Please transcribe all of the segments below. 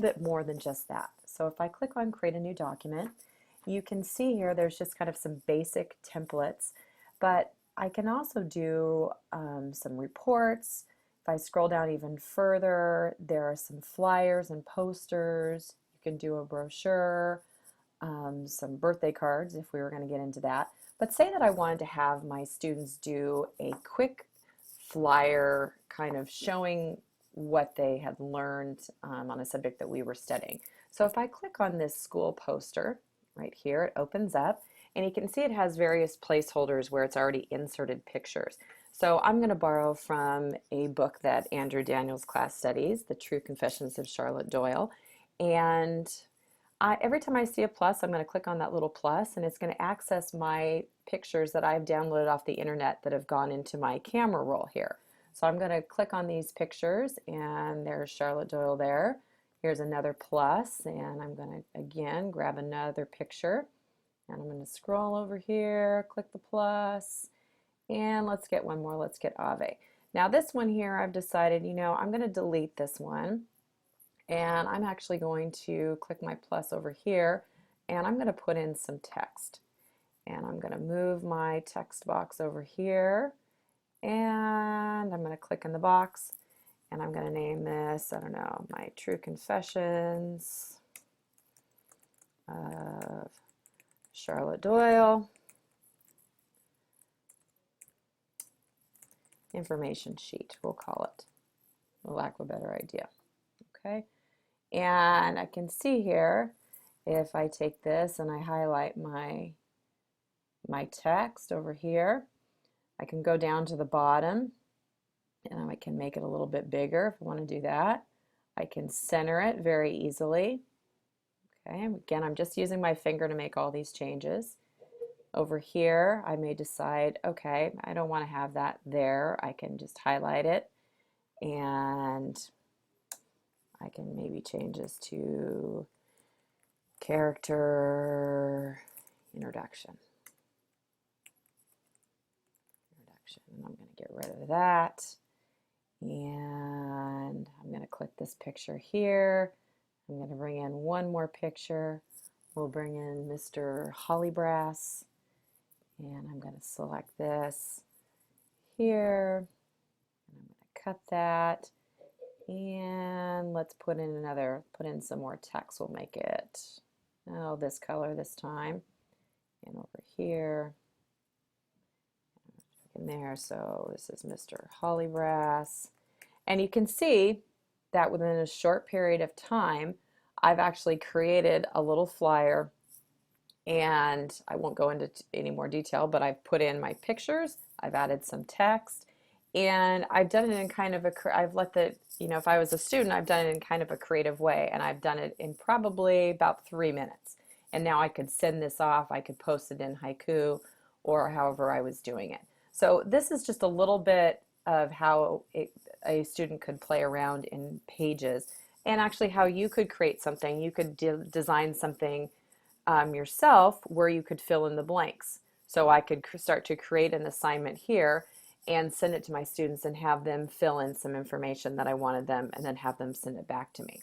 bit more than just that. So if I click on create a new document, you can see here there's just kind of some basic templates, but I can also do some reports. If I scroll down even further, there are some flyers and posters. You can do a brochure, some birthday cards if we were going to get into that. But say that I wanted to have my students do a quick flyer kind of showing what they had learned on a subject that we were studying. So if I click on this school poster right here, it opens up and you can see it has various placeholders where it's already inserted pictures. So I'm going to borrow from a book that Andrew Daniels' class studies, The True Confessions of Charlotte Doyle, and every time I see a plus, I'm going to click on that little plus and it's going to access my pictures that I've downloaded off the internet that have gone into my camera roll here. So I'm going to click on these pictures and there's Charlotte Doyle there. Here's another plus and I'm going to again grab another picture and I'm going to scroll over here, click the plus, and let's get one more. Let's get Ave. Now this one here I've decided, you know, I'm going to delete this one. And I'm actually going to click my plus over here and I'm going to put in some text. And I'm going to move my text box over here and I'm going to click in the box and I'm going to name this, I don't know, my True Confessions of Charlotte Doyle information sheet, we'll call it, for lack of a better idea. Okay. And I can see here, if I take this and I highlight my text over here, I can go down to the bottom and I can make it a little bit bigger if I want to do that. I can center it very easily. Okay, again, I'm just using my finger to make all these changes. Over here, I may decide, okay, I don't want to have that there. I can just highlight it and I can maybe change this to character introduction. And I'm going to get rid of that. And I'm going to click this picture here. I'm going to bring in one more picture. We'll bring in Mr. Hollybrass. And I'm going to select this here. And I'm going to cut that. And let's put in some more text. We'll make it, oh, this color this time. And over here, in there, so this is Mr. Hollybrass. And you can see that within a short period of time, I've actually created a little flyer, and I won't go into any more detail, but I've put in my pictures, I've added some text, and I've done it in kind of I've let the, you know, if I was a student, I've done it in kind of a creative way, and I've done it in probably about 3 minutes. And now I could send this off, I could post it in Haiku, or however I was doing it. So this is just a little bit of how a student could play around in Pages, and actually how you could create something. You could design something yourself where you could fill in the blanks. So I could start to create an assignment here and send it to my students and have them fill in some information that I wanted them and then have them send it back to me.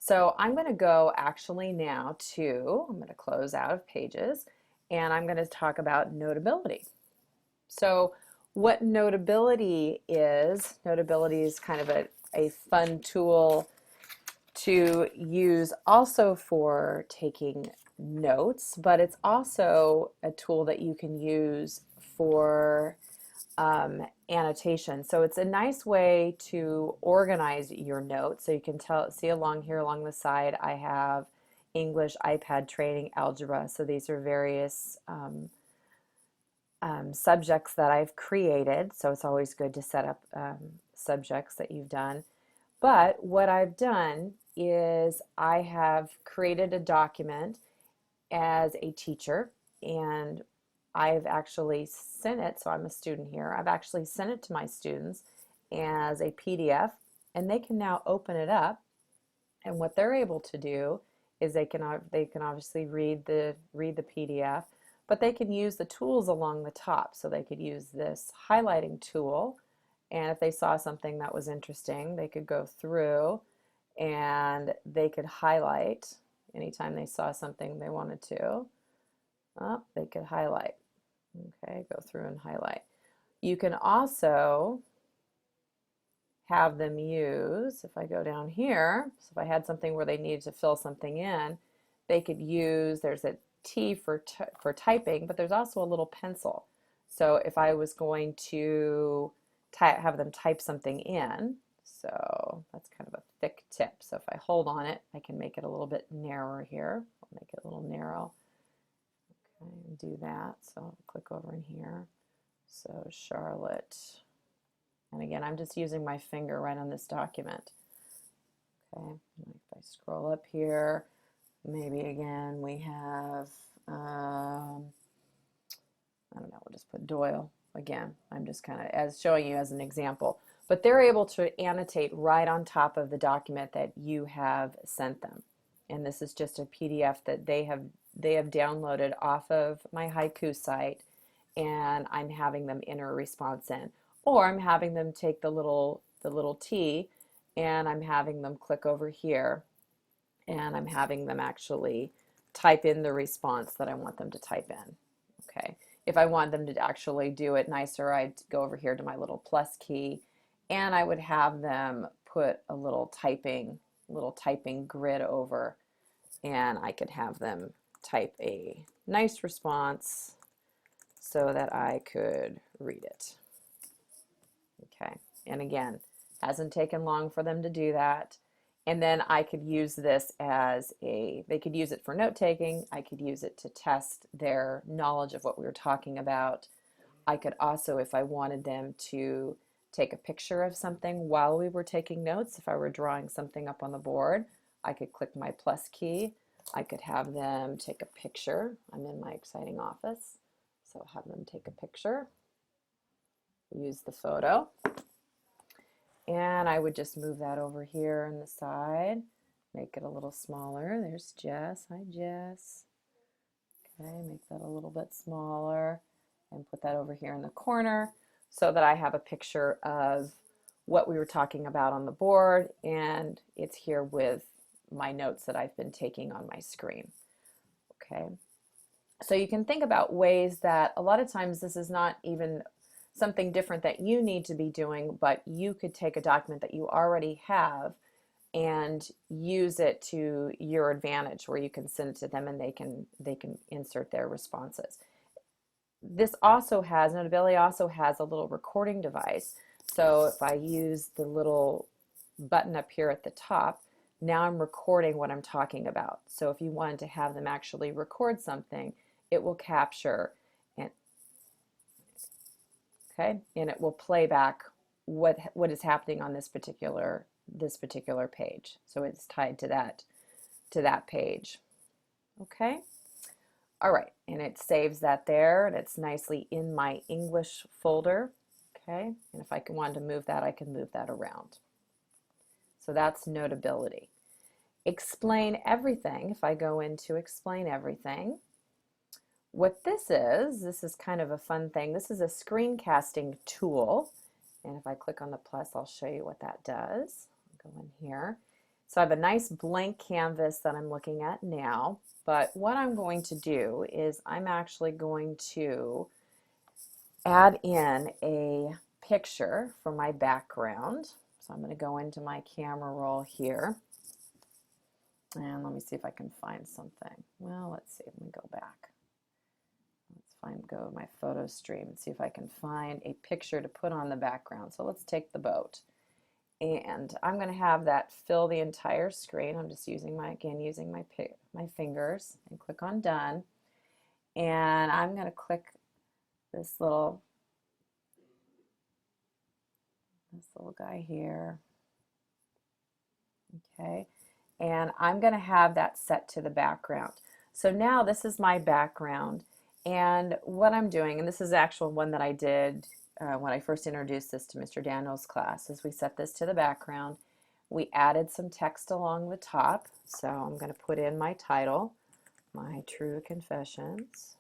So I'm going to go actually now to, I'm going to close out of Pages and I'm going to talk about Notability. So what Notability is kind of a fun tool to use also for taking notes, but it's also a tool that you can use for annotation. So it's a nice way to organize your notes. So you can see along here along the side I have English, iPad training, algebra. So these are various subjects that I've created. So it's always good to set up subjects that you've done. But what I've done is I have created a document as a teacher, and I've actually sent it, so I'm a student here, I've actually sent it to my students as a PDF, and they can now open it up, and what they're able to do is they can obviously read the PDF, but they can use the tools along the top. So they could use this highlighting tool, and if they saw something that was interesting, they could go through and they could highlight anytime they saw something they wanted to. Oh, they could highlight. Okay, go through and highlight. You can also have them use, if I go down here, so if I had something where they needed to fill something in, they could use, there's a T for typing, but there's also a little pencil. So if I was going to have them type something in, so that's kind of a thick tip. So if I hold on it, I can make it a little bit narrower here. I'll make it a little narrow. Okay, and do that. So I'll click over in here. So Charlotte, and again, I'm just using my finger right on this document. Okay, if I scroll up here, maybe again we have, I don't know, we'll just put Doyle. Again, I'm just kind of as showing you as an example. But they're able to annotate right on top of the document that you have sent them. And this is just a PDF that they have downloaded off of my Haiku site, and I'm having them enter a response in. Or I'm having them take the little T, and I'm having them click over here, and I'm having them actually type in the response that I want them to type in. Okay. If I want them to actually do it nicer, I'd go over here to my little plus key, and I would have them put a little typing grid over, and I could have them type a nice response so that I could read it. Okay, and again, hasn't taken long for them to do that. And then I could use this as they could use it for note taking. I could use it to test their knowledge of what we were talking about. I could also, if I wanted them to take a picture of something while we were taking notes, if I were drawing something up on the board, I could click my plus key. I could have them take a picture. I'm in my exciting office, so I'll have them take a picture. Use the photo. And I would just move that over here on the side, make it a little smaller. There's Jess. Hi, Jess. Okay, make that a little bit smaller and put that over here in the corner so that I have a picture of what we were talking about on the board, and it's here with my notes that I've been taking on my screen. Okay, so you can think about ways that a lot of times this is not even something different that you need to be doing, but you could take a document that you already have and use it to your advantage, where you can send it to them and they can insert their responses. This also has, Notability also has a little recording device. So if I use the little button up here at the top, now I'm recording what I'm talking about. So if you wanted to have them actually record something, it will capture, and okay, and it will play back what is happening on this particular page. So it's tied to that page. Okay. All right, and it saves that there, and it's nicely in my English folder. Okay, and if I wanted to move that, I can move that around. So that's Notability. Explain Everything. If I go into Explain Everything, what this is kind of a fun thing. This is a screencasting tool, and if I click on the plus, I'll show you what that does. I'll go in here. So I have a nice blank canvas that I'm looking at now, but what I'm going to do is I'm actually going to add in a picture for my background. So I'm going to go into my camera roll here, and let me see if I can find something. Well, let's see. Let me go back. Go to my photo stream and see if I can find a picture to put on the background. So let's take the boat, and I'm going to have that fill the entire screen. I'm just using my fingers, and click on Done, and I'm going to click this little guy here. Okay, and I'm going to have that set to the background. So now this is my background. And what I'm doing, and this is the actual one that I did when I first introduced this to Mr. Daniel's class, is we set this to the background. We added some text along the top. So I'm going to put in my title, My True Confessions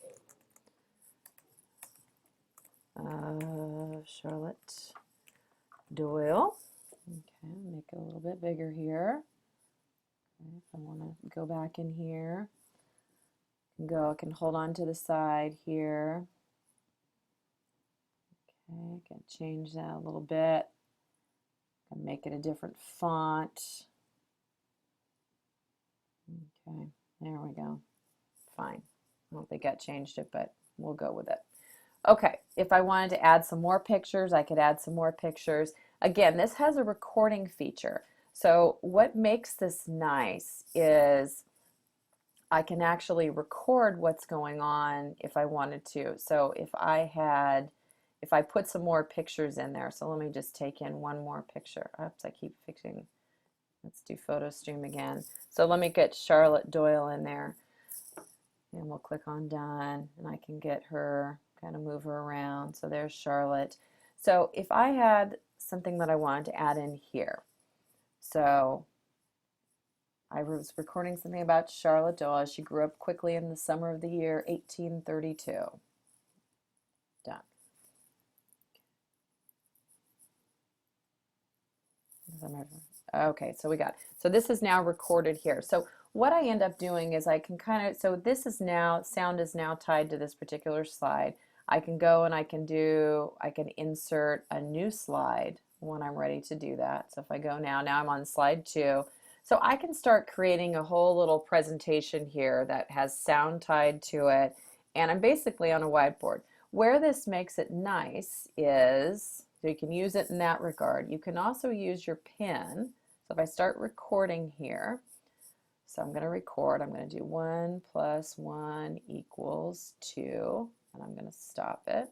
of Charlotte Doyle. Okay, make it a little bit bigger here. If I want to go back in here, I can hold on to the side here. Okay, I can change that a little bit. I can make it a different font. Okay, there we go. Fine. I don't think I changed it, but we'll go with it. Okay, if I wanted to add some more pictures, I could add some more pictures. Again, this has a recording feature. So what makes this nice is I can actually record what's going on if I wanted to. So if I put some more pictures in there, so let me just take in one more picture. Oops, I keep fixing. Let's do photo stream again. So let me get Charlotte Doyle in there. And we'll click on done, and I can get her, kind of move her around. So there's Charlotte. So if I had something that I wanted to add in here, so I was recording something about Charlotte Doyle. She grew up quickly in the summer of the year 1832. Done. Okay, so we got, so this is now recorded here. So what I end up doing is I can kind of, so this is now, sound is now tied to this particular slide. I can go and I can insert a new slide when I'm ready to do that. So if I go now I'm on slide 2. So I can start creating a whole little presentation here that has sound tied to it, and I'm basically on a whiteboard. Where this makes it nice is, so you can use it in that regard. You can also use your pen. So if I start recording here, so I'm going to record, I'm going to do 1 + 1 = 2, and I'm going to stop it.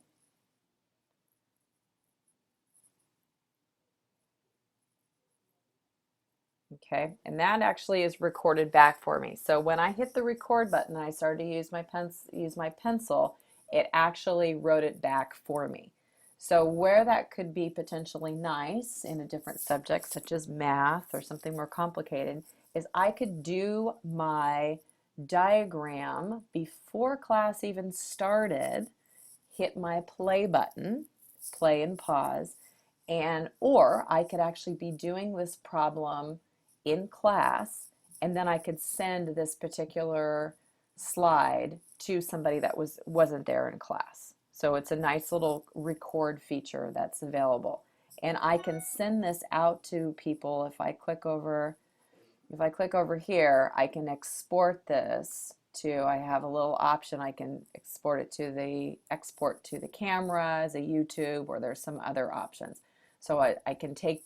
Okay, and that actually is recorded back for me. So when I hit the record button and I started to use my pencil, it actually wrote it back for me. So where that could be potentially nice in a different subject, such as math or something more complicated, is I could do my diagram before class even started, hit my play button, play and pause, or I could actually be doing this problem in class, and then I could send this particular slide to somebody that wasn't there in class. So it's a nice little record feature that's available. And I can send this out to people. If I click over here, I can export this to, I have a little option, I can export to the camera as a YouTube, or there's some other options. So I can take